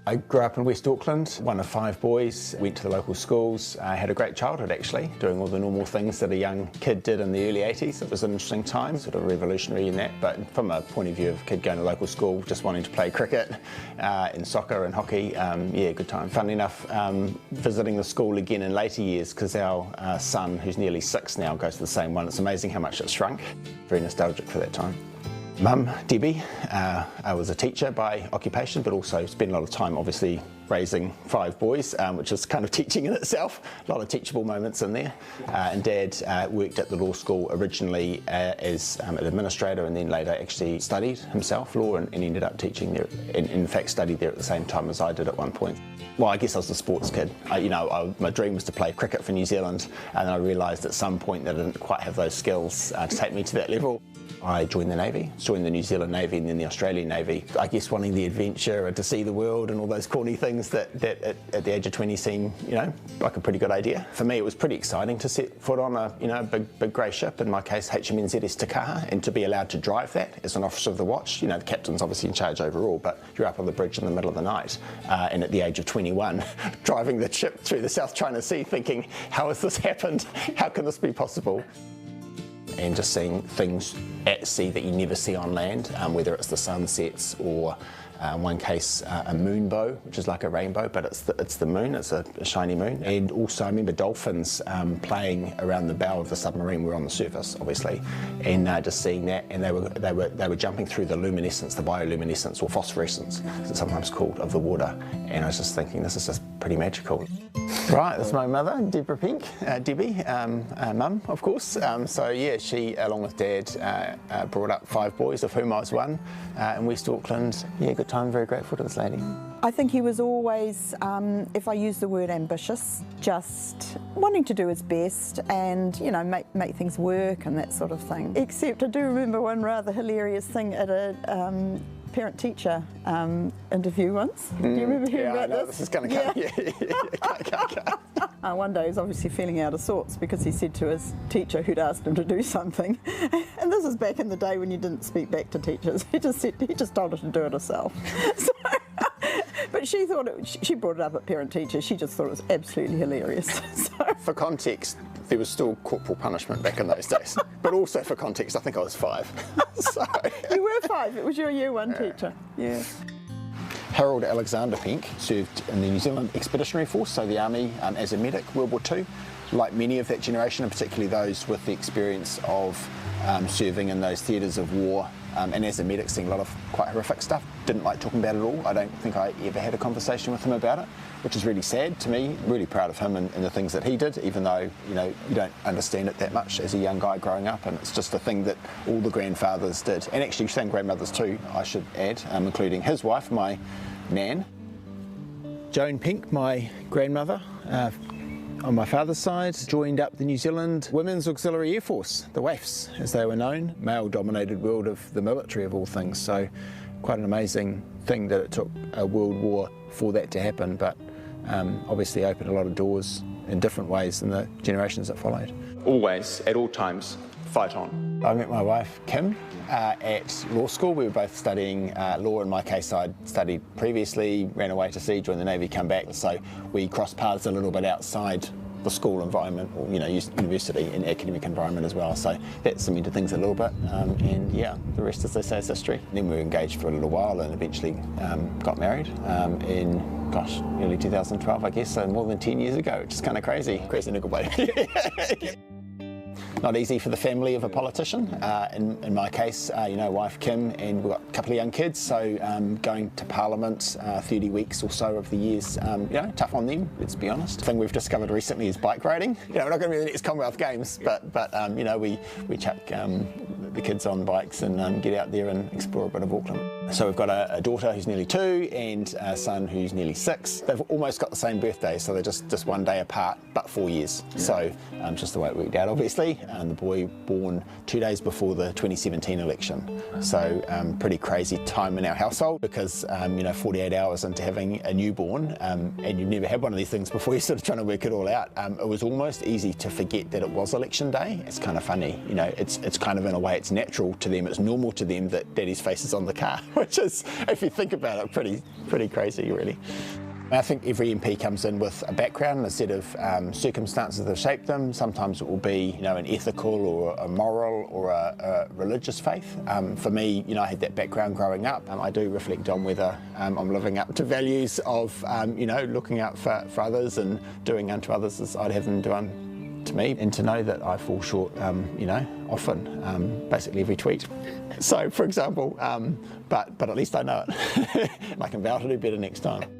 I grew up in West Auckland, one of 5 boys, went to the local schools. I had a great childhood actually, doing all the normal things that a young kid did in the early 80s. It was an interesting time, sort of revolutionary in that, but from a point of view of a kid going to local school, just wanting to play cricket and soccer and hockey, yeah, good time. Funnily enough, visiting the school again in later years, because our son, who's nearly 6 now, goes to the same one. It's amazing how much it's shrunk. Very nostalgic for that time. Mum, Debbie, I was a teacher by occupation, but also spent a lot of time obviously raising 5 boys, which is kind of teaching in itself. A lot of teachable moments in there. And Dad worked at the law school originally as an administrator, and then later actually studied himself law and ended up teaching there, and in fact studied there at the same time as I did at one point. Well, I guess I was a sports kid. My dream was to play cricket for New Zealand, and I realised at some point that I didn't quite have those skills to take me to that level. I joined the Navy, joined the New Zealand Navy and then the Australian Navy. I guess wanting the adventure and to see the world and all those corny things that at the age of 20 seem, like a pretty good idea. For me, it was pretty exciting to set foot on a big grey ship, in my case HMNZS Te Kaha, and to be allowed to drive that as an officer of the watch. The captain's obviously in charge overall, but you're up on the bridge in the middle of the night, and at the age of 21, driving the ship through the South China Sea thinking, how has this happened? How can this be possible? And just seeing things at sea that you never see on land, whether it's the sunsets or in one case a moonbow, which is like a rainbow, but it's the moon, it's a shiny moon. And also I remember dolphins playing around the bow of the submarine. We're on the surface obviously, and just seeing that, and they were jumping through the luminescence, the bioluminescence or phosphorescence as it's sometimes called, of the water, and I was just thinking this is just pretty magical. Right, that's my mother, Deborah Penk, Debbie, mum, of course. So yeah, she, along with Dad, brought up 5 boys, of whom I was one, in West Auckland. Yeah, good time, very grateful to this lady. I think he was always, if I use the word ambitious, just wanting to do his best and, make things work and that sort of thing. Except I do remember one rather hilarious thing at a parent-teacher interview once. Do you remember hearing about this? This is going to come. One day he was obviously feeling out of sorts because he said to his teacher who'd asked him to do something, and this was back in the day when you didn't speak back to teachers, he just told her to do it herself. But she thought she brought it up at parent-teacher, she just thought it was absolutely hilarious. For context, there was still corporal punishment back in those days. But also for context, I think I was 5. So. You were 5, it was your year 1 teacher. Yeah. Harold Alexander Penk served in the New Zealand Expeditionary Force, so the Army, as a medic, World War II. Like many of that generation, and particularly those with the experience of serving in those theatres of war, and as a medic seeing a lot of quite horrific stuff. Didn't like talking about it at all. I don't think I ever had a conversation with him about it, which is really sad to me. Really proud of him and the things that he did, even though you don't understand it that much as a young guy growing up, and it's just a thing that all the grandfathers did, and actually some grandmothers too, I should add, including his wife, my nan. Joan Penk, my grandmother, on my father's side, joined up the New Zealand Women's Auxiliary Air Force, the WAAFs as they were known, male-dominated world of the military of all things, so quite an amazing thing that it took a world war for that to happen, but obviously opened a lot of doors in different ways in the generations that followed. Always, at all times, fight on. I met my wife, Kim, at law school. We were both studying law. In my case, I'd studied previously, ran away to sea, joined the Navy, come back. So we crossed paths a little bit outside the school environment, or university and academic environment as well. So that cemented things a little bit, and yeah, the rest, as they say, is history. Then we were engaged for a little while and eventually got married in, early 2012, I guess, so more than 10 years ago, which is kind of crazy. Crazy in a good way. Not easy for the family of a politician. In my case, wife Kim, and we've got a couple of young kids, so going to Parliament 30 weeks or so of the years, tough on them, let's be honest. The thing we've discovered recently is bike riding. We're not going to be the next Commonwealth Games, but we chuck the kids on bikes and get out there and explore a bit of Auckland. So we've got a daughter who's nearly 2 and a son who's nearly 6. They've almost got the same birthday, so they're just one day apart, but 4 years. Yeah. So just the way it worked out, obviously. And the boy born 2 days before the 2017 election. So pretty crazy time in our household because, 48 hours into having a newborn, and you've never had one of these things before, you're sort of trying to work it all out. It was almost easy to forget that it was election day. It's kind of funny, it's kind of in a way it's natural to them, it's normal to them that daddy's face is on the car. which is, if you think about it, pretty crazy, really. I think every MP comes in with a background and a set of circumstances that shape them. Sometimes it will be, you know, an ethical or a moral or a religious faith. For me, you know, I had that background growing up. I do reflect on whether I'm living up to values of, you know, looking out for others and doing unto others as I'd have them do to me, and to know that I fall short, you know, often, basically every tweet. So, for example, but at least I know it. I can vow to do better next time.